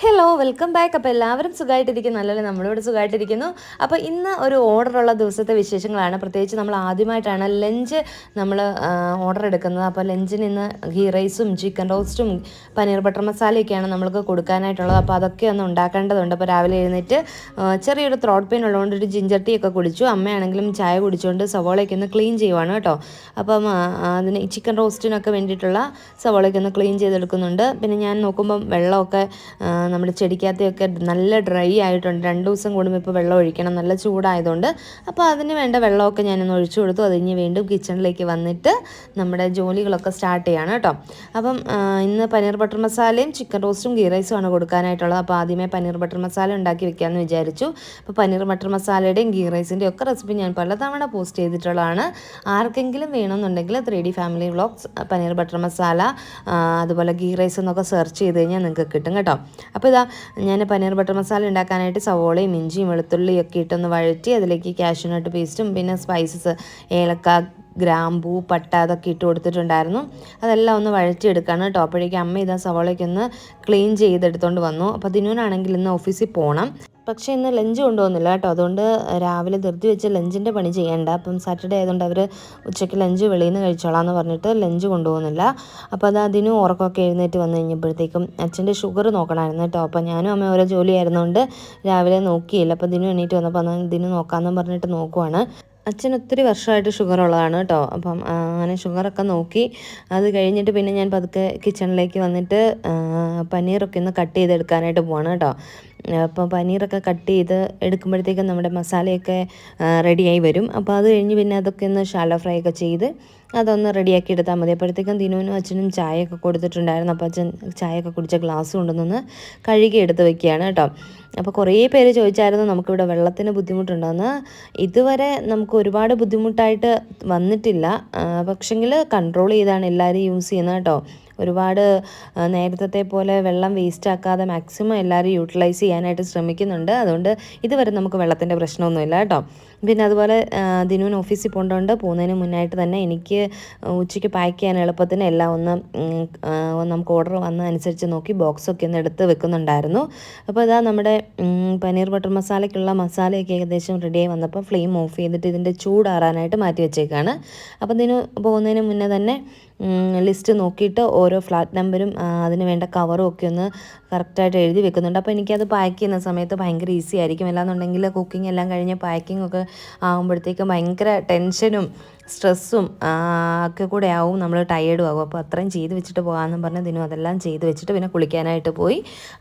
Hello welcome back. അപ്പോൾ എല്ലാവരും സുഖമായിട്ടിരിക്കുന്നു, അല്ലല്ലേ? നമ്മളിവിടെ സുഖമായിട്ടിരിക്കുന്നു. അപ്പോൾ ഇന്ന് ഒരു ഓർഡറുള്ള ദിവസത്തെ വിശേഷങ്ങളാണ്. പ്രത്യേകിച്ച് നമ്മൾ ആദ്യമായിട്ടാണ് ലഞ്ച് നമ്മൾ ഓർഡർ എടുക്കുന്നത്. അപ്പോൾ ലഞ്ചിന് ഇന്ന് ഗീ റൈസും ചിക്കൻ റോസ്റ്റും പനീർ ബട്ടർ മസാലയൊക്കെയാണ് നമ്മൾക്ക് കൊടുക്കാനായിട്ടുള്ളത്. അപ്പോൾ അതൊക്കെ ഒന്ന് ഉണ്ടാക്കേണ്ടതുണ്ട്. അപ്പോൾ രാവിലെ എഴുന്നേറ്റ് ചെറിയൊരു ത്രോട്ട് പെയിൻ ഉള്ളതുകൊണ്ട് ഒരു ജിഞ്ചർ ടീ ഒക്കെ കുടിച്ചു. അമ്മയാണെങ്കിലും ചായ കുടിച്ചുകൊണ്ട് സവോളയൊക്കെ ഒന്ന് ക്ലീൻ ചെയ്യുവാണ് കേട്ടോ. അപ്പം അതിന് ചിക്കൻ റോസ്റ്റിനൊക്കെ വേണ്ടിയിട്ടുള്ള സവോളയൊക്കെ ഒന്ന് ക്ലീൻ ചെയ്തെടുക്കുന്നുണ്ട്. പിന്നെ ഞാൻ നോക്കുമ്പം വെള്ളമൊക്കെ നമ്മുടെ ചെടിക്കകത്തൊക്കെ നല്ല ഡ്രൈ ആയിട്ടുണ്ട്. 2 ദിവസം കൂടുമ്പോൾ ഇപ്പോൾ വെള്ളം ഒഴിക്കണം, നല്ല ചൂടായതുകൊണ്ട്. അപ്പോൾ അതിന് വേണ്ട വെള്ളമൊക്കെ ഞാനൊന്ന് ഒഴിച്ചു കൊടുത്തു. അത് കഴിഞ്ഞ് വീണ്ടും കിച്ചണിലേക്ക് വന്നിട്ട് നമ്മുടെ ജോലികളൊക്കെ സ്റ്റാർട്ട് ചെയ്യാണ് കേട്ടോ. അപ്പം ഇന്ന് പനീർ ബട്ടർ മസാലയും ചിക്കൻ റോസ്റ്റും ഗീ റൈസും ആണ് കൊടുക്കാനായിട്ടുള്ളത്. അപ്പോൾ ആദ്യമേ പനീർ ബട്ടർ മസാല ഉണ്ടാക്കി വെക്കാമെന്ന് വിചാരിച്ചു. അപ്പോൾ പനീർ ബട്ടർ മസാലയുടെയും ഗീ റൈസിൻ്റെയും ഒക്കെ റെസിപ്പി ഞാൻ പലതവണ പോസ്റ്റ് ചെയ്തിട്ടുള്ളതാണ്. ആർക്കെങ്കിലും വേണമെന്നുണ്ടെങ്കിൽ 3D family vlogs paneer butter masala അതുപോലെ ഗീ റൈസ് എന്നൊക്കെ സെർച്ച് ചെയ്ത് കഴിഞ്ഞാൽ നിങ്ങൾക്ക് കിട്ടും കേട്ടോ. അപ്പോൾ ഇതാ ഞാൻ പനീർ ബട്ടർ മസാല ഉണ്ടാക്കാനായിട്ട് സവോളയും ഇഞ്ചിയും വെളുത്തുള്ളിയും ഒക്കെ ഇട്ടൊന്ന് വഴറ്റി അതിലേക്ക് കാഷ്യൂനട്ട് പേസ്റ്റും പിന്നെ സ്പൈസസ് ഏലക്ക, ഗ്രാമ്പൂ, പട്ട അതൊക്കെ ഇട്ട് കൊടുത്തിട്ടുണ്ടായിരുന്നു. അതെല്ലാം ഒന്ന് വഴറ്റിയെടുക്കുകയാണ് കേട്ടോ. അപ്പോഴേക്കും അമ്മ ഇതാ സവോളയ്ക്ക് ഒന്ന് ക്ലീൻ ചെയ്തെടുത്തുകൊണ്ട് വന്നു. അപ്പോൾ ദിനുവിനാണെങ്കിൽ ഇന്ന് ഓഫീസിൽ പോകണം. പക്ഷേ ഇന്ന് ലഞ്ച് കൊണ്ടുപോകുന്നില്ല കേട്ടോ. അതുകൊണ്ട് രാവിലെ ധൃതി വെച്ച് ലഞ്ചിൻ്റെ പണി ചെയ്യേണ്ട. അപ്പം സാറ്റർഡേ ആയതുകൊണ്ട് അവർ ഉച്ചയ്ക്ക് ലഞ്ച് വെളിയിൽ നിന്ന് കഴിച്ചോളാം എന്ന് പറഞ്ഞിട്ട് ലഞ്ച് കൊണ്ടുപോകുന്നില്ല. അപ്പോൾ അത് അതിനും ഉറക്കമൊക്കെ എഴുന്നേറ്റ് വന്നു കഴിഞ്ഞപ്പോഴത്തേക്കും അച്ഛൻ്റെ ഷുഗർ നോക്കണമായിരുന്നു കേട്ടോ. അപ്പോൾ ഞാനും അമ്മ ഓരോ ജോലി ആയിരുന്നുകൊണ്ട് രാവിലെ നോക്കിയില്ല. അപ്പോൾ ദിനു എണീറ്റ് വന്നപ്പോൾ അന്ന് ദിനു നോക്കാമെന്ന് പറഞ്ഞിട്ട് നോക്കുവാണ്. അച്ഛൻ ഒത്തിരി വർഷമായിട്ട് ഷുഗർ ഉള്ളതാണ് കേട്ടോ. അപ്പം അങ്ങനെ ഷുഗറൊക്കെ നോക്കി അത് കഴിഞ്ഞിട്ട് പിന്നെ ഞാൻ പതുക്കെ കിച്ചണിലേക്ക് വന്നിട്ട് പനീറൊക്കെ ഒന്ന് കട്ട് ചെയ്തെടുക്കാനായിട്ട് പോവാണ് കേട്ടോ. അപ്പോൾ പനീറൊക്കെ കട്ട് ചെയ്ത് എടുക്കുമ്പോഴത്തേക്കും നമ്മുടെ മസാലയൊക്കെ റെഡിയായി വരും. അപ്പോൾ അത് കഴിഞ്ഞ് പിന്നെ അതൊക്കെ ഒന്ന് ഷാലോ ഫ്രൈ ഒക്കെ ചെയ്ത് അതൊന്ന് റെഡിയാക്കി എടുത്താൽ മതി. അപ്പോഴത്തേക്കും ദിനുവിനും അച്ഛനും ചായയൊക്കെ കൊടുത്തിട്ടുണ്ടായിരുന്നു. അപ്പോൾ അച്ഛൻ ചായയൊക്കെ കുടിച്ച ഗ്ലാസ് കൊണ്ടുവന്ന് കഴുകി എടുത്ത് വെക്കുകയാണ് കേട്ടോ. അപ്പോൾ കുറേ പേര് ചോദിച്ചായിരുന്നു നമുക്കിവിടെ വെള്ളത്തിന് ബുദ്ധിമുട്ടുണ്ടോയെന്ന്. ഇതുവരെ നമുക്ക് ഒരുപാട് ബുദ്ധിമുട്ടായിട്ട് വന്നിട്ടില്ല. പക്ഷെങ്കിൽ കൺട്രോൾ ചെയ്താണ് എല്ലാവരും യൂസ് ചെയ്യുന്നത് കേട്ടോ. ഒരുപാട് നേരത്തെ പോലെ വെള്ളം വേസ്റ്റ് ആക്കാതെ മാക്സിമം എല്ലാവരും യൂട്ടിലൈസ് ചെയ്യാനായിട്ട് ശ്രമിക്കുന്നുണ്ട്. അതുകൊണ്ട് ഇതുവരെ നമുക്ക് വെള്ളത്തിൻ്റെ പ്രശ്നമൊന്നുമില്ല കേട്ടോ. പിന്നെ അതുപോലെ ദിനുവിന് ഓഫീസിൽ പോകേണ്ടതുകൊണ്ട് പോകുന്നതിന് മുന്നായിട്ട് തന്നെ എനിക്ക് ഉച്ചയ്ക്ക് പാക്ക് ചെയ്യാൻ എളുപ്പത്തിന് എല്ലാം ഒന്ന് നമുക്ക് ഓർഡർ വന്നതനുസരിച്ച് നോക്കി ബോക്സൊക്കെ ഒന്ന് എടുത്ത് വെക്കുന്നുണ്ടായിരുന്നു. അപ്പോൾ ഇതാ നമ്മുടെ പനീർ ബട്ടർ മസാലയ്ക്കുള്ള മസാലയൊക്കെ ഏകദേശം റെഡിയായി വന്നപ്പോൾ ഫ്ലെയിം ഓഫ് ചെയ്തിട്ട് ഇതിൻ്റെ ചൂടാറാനായിട്ട് മാറ്റി വെച്ചേക്കാണ്. അപ്പോൾ ദിനു പോകുന്നതിന് മുന്നേ തന്നെ ലിസ്റ്റ് നോക്കിയിട്ട് ഓരോ ഫ്ലാറ്റ് നമ്പരും അതിന് വേണ്ട കവറും ഒക്കെ ഒന്ന് കറക്റ്റായിട്ട് എഴുതി വെക്കുന്നുണ്ട്. അപ്പോൾ എനിക്കത് പാക്ക് ചെയ്യുന്ന സമയത്ത് ഭയങ്കര ഈസി ആയിരിക്കും. അല്ലാന്നുണ്ടെങ്കിൽ കുക്കിംഗ് എല്ലാം കഴിഞ്ഞ് പാക്കിംഗ് ഒക്കെ ആകുമ്പോഴത്തേക്കും ഭയങ്കര ടെൻഷനും സ്ട്രെസ്സും ഒക്കെ കൂടെ ആവും, നമ്മൾ ടയേർഡും ആകും. അപ്പോൾ അത്രയും ചെയ്ത് വെച്ചിട്ട് പോകാമെന്നും പറഞ്ഞ് ദിനു അതെല്ലാം ചെയ്ത് വെച്ചിട്ട് പിന്നെ കുളിക്കാനായിട്ട് പോയി.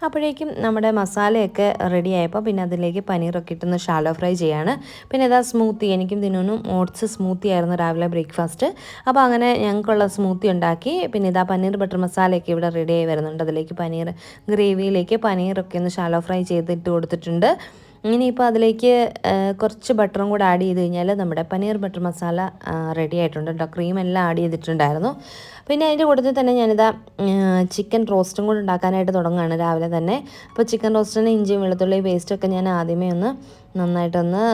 അപ്പോഴേക്കും നമ്മുടെ മസാലയൊക്കെ റെഡി ആയപ്പോൾ പിന്നെ അതിലേക്ക് പനീറൊക്കെ ഇട്ടൊന്ന് ഷാലോ ഫ്രൈ ചെയ്യാണ്. പിന്നെ ഇതാ സ്മൂത്തി, എനിക്കും ദിനുവിനും ഓട്സ് സ്മൂത്തി ആയിരുന്നു രാവിലെ ബ്രേക്ക്ഫാസ്റ്റ്. അപ്പോൾ അങ്ങനെ ഞങ്ങൾക്കുള്ള സ്മൂത്തി ഉണ്ടാക്കി. പിന്നെ ഇതാ പനീർ ബട്ടർ മസാലയൊക്കെ ഇവിടെ റെഡി ആയി വരുന്നുണ്ട്. അതിലേക്ക് പനീർ ഗ്രേവിയിലേക്ക് പനീറൊക്കെ ഒന്ന് ഷാലോ ഫ്രൈ ചെയ്തിട്ട് കൊടുത്തിട്ടുണ്ട്. ഇനിയിപ്പോൾ അതിലേക്ക് കുറച്ച് ബട്ടറും കൂടെ ആഡ് ചെയ്ത് കഴിഞ്ഞാൽ നമ്മുടെ പനീർ ബട്ടർ മസാല റെഡി ആയിട്ടുണ്ട് കേട്ടോ. ക്രീം എല്ലാം ആഡ് ചെയ്തിട്ടുണ്ടായിരുന്നു. പിന്നെ അതിൻ്റെ കൂട്ടത്തിൽ തന്നെ ഞാനിതാ ചിക്കൻ റോസ്റ്റും കൂടെ ഉണ്ടാക്കാനായിട്ട് തുടങ്ങുകയാണ് രാവിലെ തന്നെ. അപ്പോൾ ചിക്കൻ റോസ്റ്റിന് ഇഞ്ചിയും വെളുത്തുള്ളി പേസ്റ്റൊക്കെ ഞാൻ ആദ്യമേ ഒന്ന് നന്നായിട്ടൊന്ന്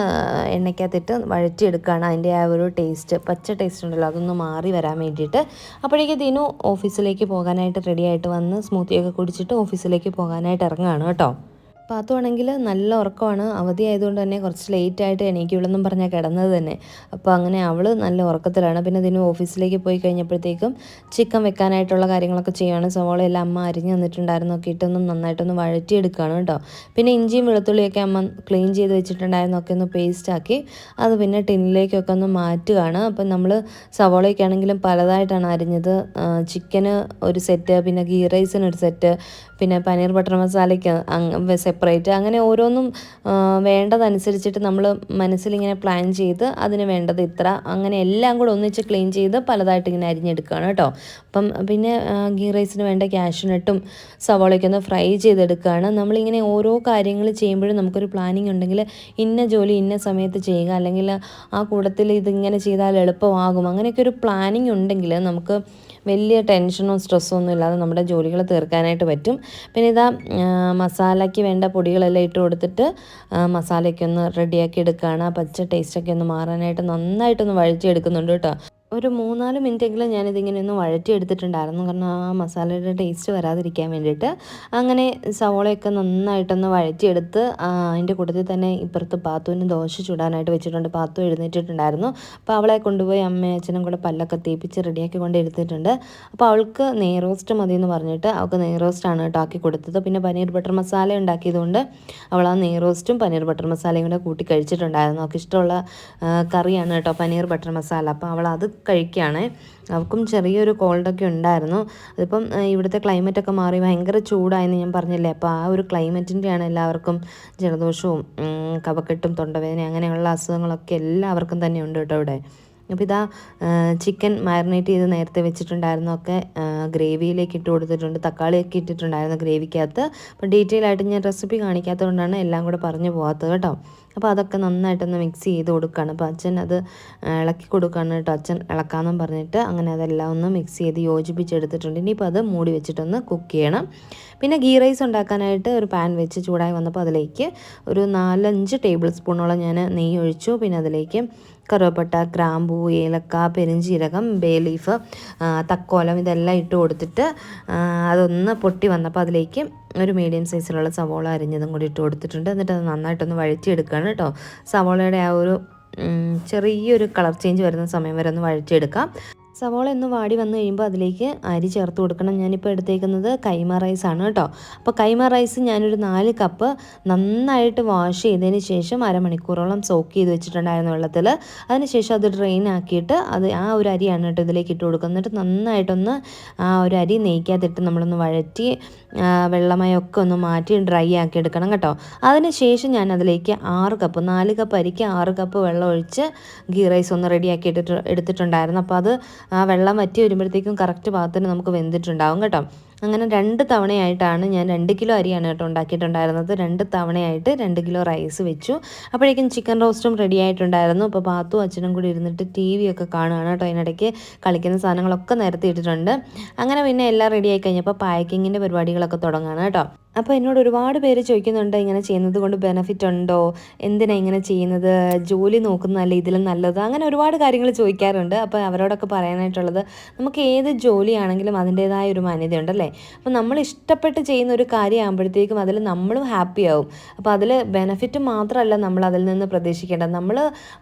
എണ്ണയ്ക്കകത്തിട്ട് വഴറ്റിയെടുക്കുകയാണ്. അതിൻ്റെ ആ ഒരു ടേസ്റ്റ്, പച്ച ടേസ്റ്റ് ഉണ്ടല്ലോ, അതൊന്ന് മാറി വരാൻ വേണ്ടിയിട്ട്. അപ്പോഴേക്ക് ദിനു ഓഫീസിലേക്ക് പോകാനായിട്ട് റെഡി ആയിട്ട് വന്ന് സ്മൂത്തിയൊക്കെ കുടിച്ചിട്ട് ഓഫീസിലേക്ക് പോകാനായിട്ട് ഇറങ്ങുകയാണ് കേട്ടോ. പാത്തുവാണെങ്കിൽ നല്ല ഉറക്കമാണ്. അവധി ആയതുകൊണ്ട് തന്നെ കുറച്ച് ലേറ്റായിട്ട് എണീക്കുള്ളെന്നും പറഞ്ഞാൽ കിടന്നത് തന്നെ. അപ്പോൾ അങ്ങനെ അവൾ നല്ല ഉറക്കത്തിലാണ്. പിന്നെ ഇതിന് ഓഫീസിലേക്ക് പോയി കഴിഞ്ഞപ്പോഴത്തേക്കും ചിക്കൻ വെക്കാനായിട്ടുള്ള കാര്യങ്ങളൊക്കെ ചെയ്യുകയാണ്. സവോളയെല്ലാം അമ്മ അരിഞ്ഞ് തന്നിട്ടുണ്ടായിരുന്നു, ഒക്കെ ഇട്ടൊന്നും നന്നായിട്ടൊന്ന് വഴറ്റിയെടുക്കുകയാണ് കേട്ടോ. പിന്നെ ഇഞ്ചിയും വെളുത്തുള്ളിയൊക്കെ അമ്മ ക്ലീൻ ചെയ്ത് വെച്ചിട്ടുണ്ടായിരുന്നൊക്കെ ഒന്ന് പേസ്റ്റാക്കി അത് പിന്നെ ടിന്നിലേക്കൊക്കെ ഒന്ന് മാറ്റുകയാണ്. അപ്പം നമ്മൾ സവോളയൊക്കെ ആണെങ്കിലും പലതായിട്ടാണ് അരിഞ്ഞത്. ചിക്കന് ഒരു സെറ്റ്, പിന്നെ ഗീ റൈസിന് ഒരു സെറ്റ്, പിന്നെ പനീർ ബട്ടർ മസാലയ്ക്ക് സെപ്പറേറ്റ്, അങ്ങനെ ഓരോന്നും വേണ്ടതനുസരിച്ചിട്ട് നമ്മൾ മനസ്സിലിങ്ങനെ പ്ലാൻ ചെയ്ത് അതിന് വേണ്ടത് ഇത്ര, അങ്ങനെ എല്ലാം കൂടെ ഒന്നിച്ച് ക്ലീൻ ചെയ്ത് പലതായിട്ട് ഇങ്ങനെ അരിഞ്ഞെടുക്കുകയാണ് കേട്ടോ. അപ്പം പിന്നെ ഗീ റൈസിന് വേണ്ട കാഷ്യൂനട്ടും സവോളയൊക്കെ ഒന്ന് ഫ്രൈ ചെയ്തെടുക്കുകയാണ്. നമ്മളിങ്ങനെ ഓരോ കാര്യങ്ങൾ ചെയ്യുമ്പോഴും നമുക്കൊരു പ്ലാനിങ് ഉണ്ടെങ്കിൽ ഇന്ന ജോലി ഇന്ന സമയത്ത് ചെയ്യുക, അല്ലെങ്കിൽ ആ കൂട്ടത്തിൽ ഇതിങ്ങനെ ചെയ്താൽ എളുപ്പമാകും, അങ്ങനെയൊക്കെ ഒരു പ്ലാനിങ് ഉണ്ടെങ്കിൽ നമുക്ക് വലിയ ടെൻഷനോ സ്ട്രെസ്സോ ഒന്നും ഇല്ലാതെ നമ്മുടെ ജോലികൾ തീർക്കാനായിട്ട് പറ്റും. പിന്നെ ഇതാ മസാലയ്ക്ക് വേണ്ട പൊടികളെല്ലാം ഇട്ട് കൊടുത്തിട്ട് മസാലയൊക്കെ ഒന്ന് റെഡിയാക്കി എടുക്കുകയാണ്. ആ പച്ച ടേസ്റ്റൊക്കെ ഒന്ന് മാറാനായിട്ട് നന്നായിട്ടൊന്ന് വഴറ്റിയെടുക്കുന്നുണ്ട് കേട്ടോ. ഒരു 3-4 മിനിറ്റെങ്കിലും ഞാനിതിങ്ങനെ ഒന്ന് വഴറ്റിയെടുത്തിട്ടുണ്ടായിരുന്നു. കാരണം ആ മസാലയുടെ ടേസ്റ്റ് വരാതിരിക്കാൻ വേണ്ടിയിട്ട്. അങ്ങനെ സവോളയൊക്കെ നന്നായിട്ടൊന്ന് വഴറ്റിയെടുത്ത് അതിൻ്റെ കൂട്ടത്തിൽ തന്നെ ഇപ്പുറത്ത് പാത്തുവിന് ദോശ ചുടാനായിട്ട് വെച്ചിട്ടുണ്ട്. പാത്തു എഴുന്നേറ്റിട്ടുണ്ടായിരുന്നു. അപ്പോൾ അവളെ കൊണ്ടുപോയി അമ്മയും അച്ഛനും കൂടെ പല്ലൊക്കെ തേപ്പിച്ച് റെഡിയാക്കി കൊണ്ട് എടുത്തിട്ടുണ്ട്. അപ്പോൾ അവൾക്ക് നെയ് റോസ്റ്റ് മതി എന്ന് പറഞ്ഞിട്ട് അവൾക്ക് നെയ് റോസ്റ്റാണ് കേട്ടോ ആക്കി കൊടുത്തത്. പിന്നെ പനീർ ബട്ടർ മസാല ഉണ്ടാക്കിയതുകൊണ്ട് അവൾ ആ നെയ് റോസ്റ്റും പനീർ ബട്ടർ മസാലയും കൂടെ കൂട്ടി കഴിച്ചിട്ടുണ്ടായിരുന്നു. അവൾക്ക് ഇഷ്ടമുള്ള കറിയാണ് കേട്ടോ പനീർ ബട്ടർ മസാല. അപ്പോൾ അവൾ അത് കഴിക്കുകയാണ്. അവൾക്കും ചെറിയൊരു കോൾഡൊക്കെ ഉണ്ടായിരുന്നു. അതിപ്പം ഇവിടുത്തെ ക്ലൈമറ്റൊക്കെ മാറി ഭയങ്കര ചൂടായെന്ന് ഞാൻ പറഞ്ഞില്ലേ. അപ്പോൾ ആ ഒരു ക്ലൈമറ്റിൻ്റെയാണ് എല്ലാവർക്കും ജലദോഷവും കഫക്കെട്ടും തൊണ്ടവേദന അങ്ങനെയുള്ള അസുഖങ്ങളൊക്കെ എല്ലാവർക്കും തന്നെ ഉണ്ട് കേട്ടോ ഇവിടെ. അപ്പോൾ ഇതാ ചിക്കൻ മാരിനേറ്റ് ചെയ്ത് നേരത്തെ വെച്ചിട്ടുണ്ടായിരുന്നൊക്കെ ഗ്രേവിയിലേക്ക് ഇട്ട് കൊടുത്തിട്ടുണ്ട്. തക്കാളിയൊക്കെ ഇട്ടിട്ടുണ്ടായിരുന്നു ഗ്രേവിക്കകത്ത്. അപ്പോൾ ഡീറ്റെയിൽ ആയിട്ട് ഞാൻ റെസിപ്പി കാണിക്കാത്തത് കൊണ്ടാണ് എല്ലാം കൂടെ പറഞ്ഞു പോകാത്തത് കേട്ടോ. അപ്പോൾ അതൊക്കെ നന്നായിട്ടൊന്ന് മിക്സ് ചെയ്ത് കൊടുക്കുകയാണ്. അപ്പോൾ അച്ഛൻ അത് ഇളക്കി കൊടുക്കുകയാണ് കേട്ടോ. അച്ഛൻ ഇളക്കാമെന്നും പറഞ്ഞിട്ട് അങ്ങനെ അതെല്ലാം ഒന്ന് മിക്സ് ചെയ്ത് യോജിപ്പിച്ചെടുത്തിട്ടുണ്ട്. ഇനിയിപ്പോൾ അത് മൂടി വെച്ചിട്ടൊന്ന് കുക്ക് ചെയ്യണം. പിന്നെ ഗീ റൈസ് ഉണ്ടാക്കാനായിട്ട് ഒരു പാൻ വെച്ച് ചൂടായി വന്നപ്പോൾ അതിലേക്ക് ഒരു 4-5 ടേബിൾ സ്പൂണോളം ഞാൻ നെയ്യ് ഒഴിച്ചു. പിന്നെ അതിലേക്ക് കറുവപ്പട്ട, ഗ്രാമ്പൂ, ഏലക്ക, പെരുംജീരകം, ബേ ലീഫ്, തക്കോലം ഇതെല്ലാം ഇട്ട് കൊടുത്തിട്ട് അതൊന്ന് പൊട്ടി വന്നപ്പോൾ അതിലേക്ക് ഒരു മീഡിയം സൈസിലുള്ള സവോള അരിഞ്ഞതും കൂടി ഇട്ട് കൊടുത്തിട്ടുണ്ട്. എന്നിട്ട് അത് നന്നായിട്ടൊന്ന് വഴറ്റിയെടുക്കുകയാണ് കേട്ടോ. സവോളയുടെ ആ ഒരു ചെറിയൊരു കളർ ചേഞ്ച് വരുന്ന സമയം വരെ ഒന്ന് വഴറ്റിയെടുക്കാം. സവോള ഒന്ന് വാടി വന്നു കഴിയുമ്പോൾ അതിലേക്ക് അരി ചേർത്ത് കൊടുക്കണം. ഞാനിപ്പോൾ എടുത്തേക്കുന്നത് കൈമ റൈസാണ് കേട്ടോ. അപ്പോൾ കൈമ റൈസ് ഞാനൊരു 4 കപ്പ് നന്നായിട്ട് വാഷ് ചെയ്തതിന് ശേഷം അരമണിക്കൂറോളം സോക്ക് ചെയ്ത് വെച്ചിട്ടുണ്ടായിരുന്നു വെള്ളത്തിൽ. അതിനുശേഷം അത് ഡ്രെയിൻ ആക്കിയിട്ട് ആ ഒരു അരിയാണ് കേട്ടോ ഇതിലേക്ക് ഇട്ട് കൊടുക്കുക. എന്നിട്ട് നന്നായിട്ടൊന്ന് ആ ഒരു അരി നെയ്ക്കകത്തിട്ട് നമ്മളൊന്ന് വഴറ്റി വെള്ളമയൊക്കെ ഒന്ന് മാറ്റി ഡ്രൈ ആക്കി എടുക്കണം കേട്ടോ. അതിനുശേഷം ഞാൻ അതിലേക്ക് 4 കപ്പ് അരിക്ക് 6 കപ്പ് വെള്ളം ഒഴിച്ച് ഗീ റൈസ് ഒന്ന് റെഡിയാക്കി എടുത്തിട്ടുണ്ടായിരുന്നു. അപ്പോൾ അത് ആ വെള്ളം വറ്റി വരുമ്പോഴത്തേക്കും കറക്റ്റ് പാകത്തിന് നമുക്ക് വെന്തിട്ടുണ്ടാവും കേട്ടോ. അങ്ങനെ 2 തവണയായിട്ടാണ് ഞാൻ 2 കിലോ അരിയാണ് കേട്ടോ ഉണ്ടാക്കിയിട്ടുണ്ടായിരുന്നത്. 2 തവണയായിട്ട് 2 കിലോ റൈസ് വെച്ചു. അപ്പോഴേക്കും ചിക്കൻ റോസ്റ്റും റെഡി ആയിട്ടുണ്ടായിരുന്നു. അപ്പോൾ പാത്തും അച്ഛനും കൂടി ഇരുന്നിട്ട് TV ഒക്കെ കാണുകയാണ് കേട്ടോ. അതിനിടയ്ക്ക് കളിക്കുന്ന സാധനങ്ങളൊക്കെ നിരത്തി ഇട്ടിട്ടുണ്ട്. അങ്ങനെ പിന്നെ എല്ലാം റെഡി ആയി കഴിഞ്ഞപ്പോൾ പാക്കിങ്ങിൻ്റെ പരിപാടികളൊക്കെ തുടങ്ങുകയാണ് കേട്ടോ. അപ്പോൾ എന്നോട് ഒരുപാട് പേര് ചോദിക്കുന്നുണ്ട് ഇങ്ങനെ ചെയ്യുന്നത് കൊണ്ട് ബെനിഫിറ്റ് ഉണ്ടോ, എന്തിനാണ് ഇങ്ങനെ ചെയ്യുന്നത്, ജോലി നോക്കുന്നതല്ലേ ഇതിലും നല്ലത്, അങ്ങനെ ഒരുപാട് കാര്യങ്ങൾ ചോദിക്കാറുണ്ട്. അപ്പോൾ അവരോടൊക്കെ പറയാനായിട്ടുള്ളത്, നമുക്ക് ഏത് ജോലിയാണെങ്കിലും അതിൻ്റേതായ ഒരു മാന്യതയുണ്ടല്ലേ. അപ്പോൾ നമ്മൾ ഇഷ്ടപ്പെട്ട് ചെയ്യുന്ന ഒരു കാര്യമാകുമ്പോഴത്തേക്കും അതിൽ നമ്മളും ഹാപ്പി ആവും. അപ്പോൾ അതിൽ ബെനിഫിറ്റ് മാത്രമല്ല നമ്മൾ അതിൽ നിന്ന് പ്രതീക്ഷിക്കേണ്ടത്. നമ്മൾ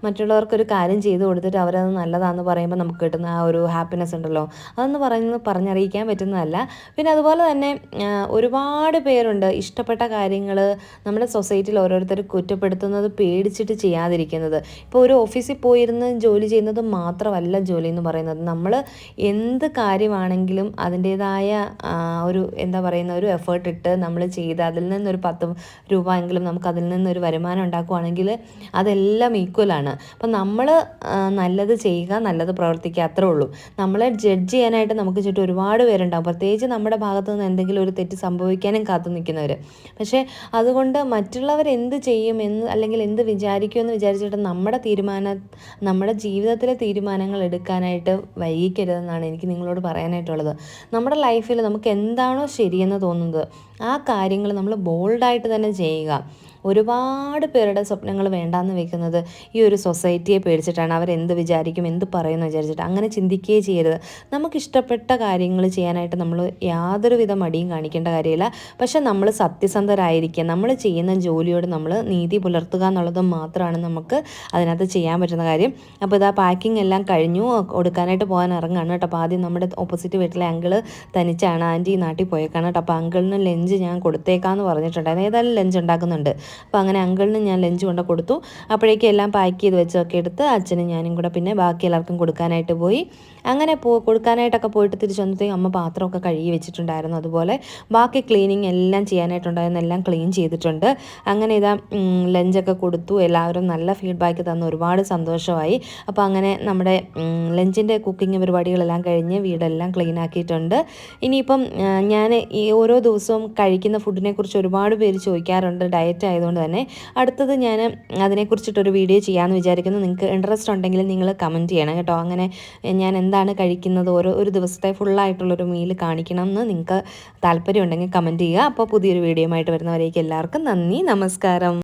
മറ്റുള്ളവർക്കൊരു കാര്യം ചെയ്ത് കൊടുത്തിട്ട് അവരത് നല്ലതാണെന്ന് പറയുമ്പോൾ നമുക്ക് കിട്ടുന്ന ആ ഒരു ഹാപ്പിനെസ് ഉണ്ടല്ലോ, അതൊന്ന് പറഞ്ഞറിയിക്കാൻ പറ്റുന്നതല്ല. പിന്നെ അതുപോലെ തന്നെ ഒരുപാട് പേരുണ്ട് ഇഷ്ടപ്പെട്ട കാര്യങ്ങൾ നമ്മുടെ സൊസൈറ്റിയിൽ ഓരോരുത്തർ കുറ്റപ്പെടുത്തുന്നത് പേടിച്ചിട്ട് ചെയ്യാതിരിക്കുന്നത്. ഇപ്പോൾ ഒരു ഓഫീസിൽ പോയിരുന്ന് ജോലി ചെയ്യുന്നത് മാത്രമല്ല ജോലി എന്ന് പറയുന്നത്. നമ്മൾ എന്ത് കാര്യമാണെങ്കിലും അതിൻ്റേതായ ഒരു എന്താ പറയുന്ന ഒരു എഫേർട്ട് ഇട്ട് നമ്മൾ ചെയ്ത് അതിൽ നിന്നൊരു 10 രൂപ എങ്കിലും നമുക്ക് അതിൽ നിന്നൊരു വരുമാനം ഉണ്ടാക്കുകയാണെങ്കിൽ അതെല്ലാം ഈക്വലാണ്. അപ്പം നമ്മൾ നല്ലത് ചെയ്യുക, നല്ലത് പ്രവർത്തിക്കുക, അത്രേ ഉള്ളൂ. നമ്മളെ ജഡ്ജ് ചെയ്യാനായിട്ട് നമുക്ക് ചുറ്റും ഒരുപാട് പേരുണ്ടാകും. പ്രത്യേകിച്ച് നമ്മുടെ ഭാഗത്തു നിന്ന് എന്തെങ്കിലും ഒരു തെറ്റ് സംഭവിക്കാനും കാത്തു നിൽക്കുന്നവർ. പക്ഷേ അതുകൊണ്ട് മറ്റുള്ളവർ എന്ത് ചെയ്യും അല്ലെങ്കിൽ എന്ത് വിചാരിക്കുമെന്ന് വിചാരിച്ചിട്ട് നമ്മുടെ ജീവിതത്തിലെ തീരുമാനങ്ങൾ എടുക്കാനായിട്ട് വൈകിക്കരുതെന്നാണ് എനിക്ക് നിങ്ങളോട് പറയാനായിട്ടുള്ളത്. നമ്മുടെ ലൈഫിൽ നമുക്ക് എന്താണോ ശരിയെന്ന് തോന്നുന്നത് ആ കാര്യങ്ങൾ നമ്മൾ ബോൾഡായിട്ട് തന്നെ ചെയ്യുക. ഒരുപാട് പേരുടെ സ്വപ്നങ്ങൾ വേണ്ടാന്ന് വെക്കുന്നത് ഈ ഒരു സൊസൈറ്റിയെ പേടിച്ചിട്ടാണ്. അവരെന്ത് വിചാരിക്കും, എന്ത് പറയുമെന്ന് വിചാരിച്ചിട്ട് അങ്ങനെ ചിന്തിക്കുകയേ ചെയ്യരുത്. നമുക്കിഷ്ടപ്പെട്ട കാര്യങ്ങൾ ചെയ്യാനായിട്ട് നമ്മൾ യാതൊരുവിധ മടിയും കാണിക്കേണ്ട കാര്യമില്ല. പക്ഷെ നമ്മൾ സത്യസന്ധരായിരിക്കുക, നമ്മൾ ചെയ്യുന്ന ജോലിയോട് നമ്മൾ നീതി പുലർത്തുക എന്നുള്ളത് മാത്രമാണ് നമുക്ക് അതിനകത്ത് ചെയ്യാൻ പറ്റുന്ന കാര്യം. അപ്പോൾ ഇതാ പാക്കിംഗ് എല്ലാം കഴിഞ്ഞു, കൊടുക്കാനായിട്ട് പോകാൻ ഇറങ്ങുകയാണ് കേട്ടോ. അപ്പോൾ ആദ്യം നമ്മുടെ ഓപ്പോസിറ്റ് വീട്ടിലെ അങ്കിള് തനിച്ചാണ്, ആൻറ്റി നാട്ടിൽ പോയേക്കാണ് കേട്ടോ. അപ്പോൾ അങ്കിളിന് ലഞ്ച് ഞാൻ കൊടുത്തേക്കാമെന്ന് പറഞ്ഞിട്ടുണ്ടായിരുന്നു. ഏതായാലും ലഞ്ച് ഉണ്ടാക്കുന്നുണ്ട്. അപ്പോൾ അങ്ങനെ അങ്കിളിന് ഞാൻ ലഞ്ച് കൊണ്ട് കൊടുത്തു. അപ്പോഴേക്കും എല്ലാം പാക്ക് ചെയ്ത് വെച്ചൊക്കെ എടുത്ത് അച്ഛനും ഞാനും കൂടെ പിന്നെ ബാക്കി എല്ലാവർക്കും കൊടുക്കാനായിട്ട് പോയി. അങ്ങനെ കൊടുക്കാനായിട്ടൊക്കെ പോയിട്ട് തിരിച്ച് വന്നത്തേക്കും അമ്മ പാത്രമൊക്കെ കഴുകി വെച്ചിട്ടുണ്ടായിരുന്നു. അതുപോലെ ബാക്കി ക്ലീനിങ് എല്ലാം ചെയ്യാനായിട്ടുണ്ടായിരുന്നു, എല്ലാം ക്ലീൻ ചെയ്തിട്ടുണ്ട്. അങ്ങനെ ഇതാ ലഞ്ചൊക്കെ കൊടുത്തു. എല്ലാവരും നല്ല ഫീഡ്ബാക്ക് തന്നു, ഒരുപാട് സന്തോഷമായി. അപ്പോൾ അങ്ങനെ നമ്മുടെ ലഞ്ചിൻ്റെ കുക്കിംഗ് പരിപാടികളെല്ലാം കഴിഞ്ഞ് വീടെല്ലാം ക്ലീൻ ആക്കിയിട്ടുണ്ട്. ഇനിയിപ്പം ഞാൻ ഈ ഓരോ ദിവസവും കഴിക്കുന്ന ഫുഡിനെ കുറിച്ച് ഒരുപാട് പേര് ചോദിക്കാറുണ്ട്. ഡയറ്റ് ആയതുകൊണ്ട് തന്നെ അടുത്തത് ഞാൻ അതിനെക്കുറിച്ചിട്ടൊരു വീഡിയോ ചെയ്യാമെന്ന് വിചാരിക്കുന്നു. നിങ്ങൾക്ക് ഇൻട്രസ്റ്റ് ഉണ്ടെങ്കിൽ നിങ്ങൾ കമൻറ്റ് ചെയ്യണം കേട്ടോ. അങ്ങനെ ഞാൻ എന്താണ് കഴിക്കുന്നത്, ഒരു ദിവസത്തെ ഫുള്ളായിട്ടുള്ളൊരു മീൽ കാണിക്കണം എന്ന് നിങ്ങൾക്ക് താല്പര്യം ഉണ്ടെങ്കിൽ കമൻറ്റ് ചെയ്യുക. അപ്പോൾ പുതിയൊരു വീഡിയോ ആയിട്ട് വരുന്നവരേക്ക് എല്ലാവർക്കും നന്ദി, നമസ്കാരം.